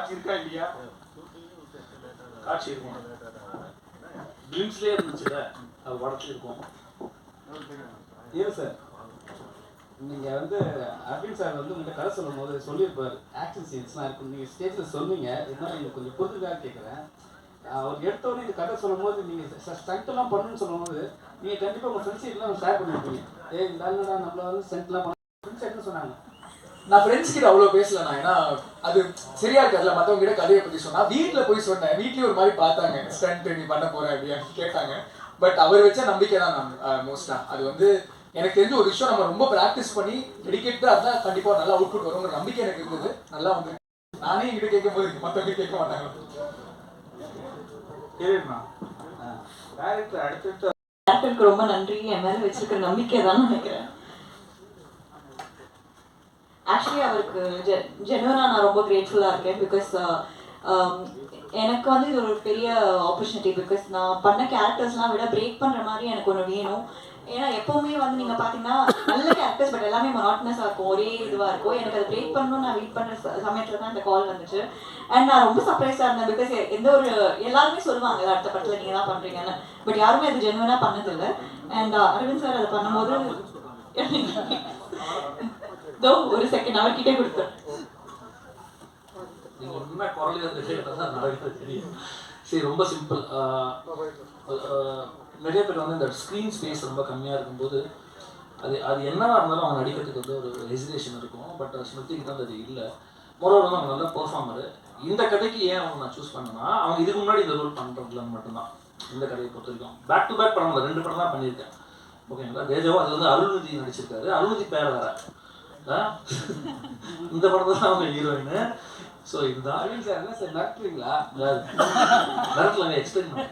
காட்சி இருக்கா இல்லையா? காட்சி இருக்கும். ட்ரிங்க்ஸ்லேயே இருந்துச்சுல்ல, அது படத்துல இருக்கும். ஏன் சார் நீங்கள் வந்து அரவிந்த் சார் வந்து உங்கள்கிட்ட கதை சொல்லும் போது சொல்லியிருப்பார் ஆக்ஷன் சீன்ஸ்லாம் இருக்கும். நீங்கள் ஸ்டேஜில் சொன்னீங்க, இருந்தாலும் நீங்கள் கொஞ்சம் புரிஞ்சுக்காக கேட்குறேன். அவர் எடுத்தோடனே இந்த கதை சொல்லும் போது நீங்கள் ஸ்டண்ட்லாம் பண்ணணும்னு சொல்லும் போது நீங்கள் கண்டிப்பாக உங்கள் ஃப்ரெண்ட்ஸ்கிட்டலாம் ஷேர் பண்ணியிருப்பீங்க. இந்த ஆளுடா நம்மள வந்து ஸ்டண்ட்லாம் பண்ண ஃப்ரெண்ட்ஸ் என்ன சொன்னாங்க? நான் ஃப்ரெண்ட்ஸ் கிட்ட அவ்வளோ பேசல. நான் ஏன்னா அது சரியா இருக்காதுல்ல மற்றவங்க கிட்ட கதையை பற்றி சொன்னால். வீட்டில் போய் சொன்னேன், வீட்லேயும் ஒரு மாதிரி பார்த்தாங்க, ஸ்டண்ட் நீ பண்ண போகிற அப்படின்னு கேட்டாங்க. பட் அவர் வச்ச நம்பிக்கை தான் நான் மோஸ்ட்டாக. அது வந்து எனக்கு தெரிஞ்ச ஒரு விஷயம், நம்ம ரொம்ப ப்ராக்டிஸ் பண்ணி டெடிக்கேட்டாக இருந்தால் கண்டிப்பாக நல்லா அவுட்புட் வருங்கிற நம்பிக்கை எனக்கு இருந்தது. நல்லா வந்து நானே என்கிட்ட கேட்கும் போது மற்றவங்க கேட்க மாட்டாங்க. சரிண்ணா, டேரக்டர் அடுத்தடுத்து டேரக்டருக்கு ரொம்ப நன்றி. என் மேலே வச்சிருக்கிற நம்பிக்கை தான் நினைக்கிறேன். ஆக்சுவலி அவருக்கு ஜெனுவனாக நான் ரொம்ப கிரேட்ஃபுல்லாக இருக்கேன். பிகாஸ் எனக்கு வந்து இது ஒரு பெரிய ஆப்பர்ச்சுனிட்டி. பிகாஸ் நான் பண்ண கேரக்டர்ஸ்லாம் விட பிரேக் பண்ணுற மாதிரி எனக்கு ஒன்று வேணும். ஏன்னா எப்போவுமே வந்து நீங்கள் பார்த்தீங்கன்னா நல்ல கேரக்டர்ஸ் பட் எல்லாமே மொனாட்டனஸாக இருக்கும், ஒரே இதுவாக இருக்கும். எனக்கு அதை பிரேக் பண்ணணும்னு நான் வெயிட் பண்ணுற சமயத்தில் தான் இந்த கால் வந்துச்சு. அண்ட் நான் ரொம்ப சர்ப்ரைஸாக இருந்தேன். பிகாஸ் எந்த ஒரு எல்லாருமே சொல்லுவாங்க அடுத்த படத்தில் நீங்கள் தான் பண்ணுறீங்கன்னு, பட் யாருமே அது ஜெனுவனாக பண்ணதில்லை. அண்ட் அரவிந்த் சார் அதை பண்ணும்போது ஒரு செகண்ட் அவர்கிட்டே கொடுத்தேன். நீங்கள் உண்மை குரல் தான் நடக்கிறது தெரியும். சரி, ரொம்ப சிம்பிள். நிறைய பேர் வந்து இந்த ஸ்க்ரீன் ஸ்பேஸ் ரொம்ப கம்மியாக இருக்கும்போது அது என்னவா இருந்தாலும் அவங்க நடிக்கிறதுக்கு வந்து ஒரு ஹெசிடேஷன் இருக்கும். பட் ஸ்மிருதிக்கு தான் அது இல்லை. மொரோவர் வந்து அவங்க நல்ல பெர்ஃபார்மரு. இந்த கதைக்கு ஏன் அவங்க நான் சூஸ் பண்ணேன்னா, அவங்க இதுக்கு முன்னாடி இந்த ரோல் பண்ணுறதுலன்னு மட்டும்தான். இந்த கதையை பொறுத்த வரைக்கும் பேக் டு பேக் படம் 2 படம் தான் பண்ணியிருக்கேன். ஓகேங்களா? தேஜாவும் அது வந்து அருள்நிதி நடிச்சிருக்காரு. அருள்நிதி பேர் வேற. இந்த படத்துல தான் அவங்க ஹீரோயின். ஸோ இதுதான். அரவிந்த் சார் என்ன சார் நடத்துறீங்களா? நடத்தலாங்க, எக்ஸ்பிளைன் பண்ண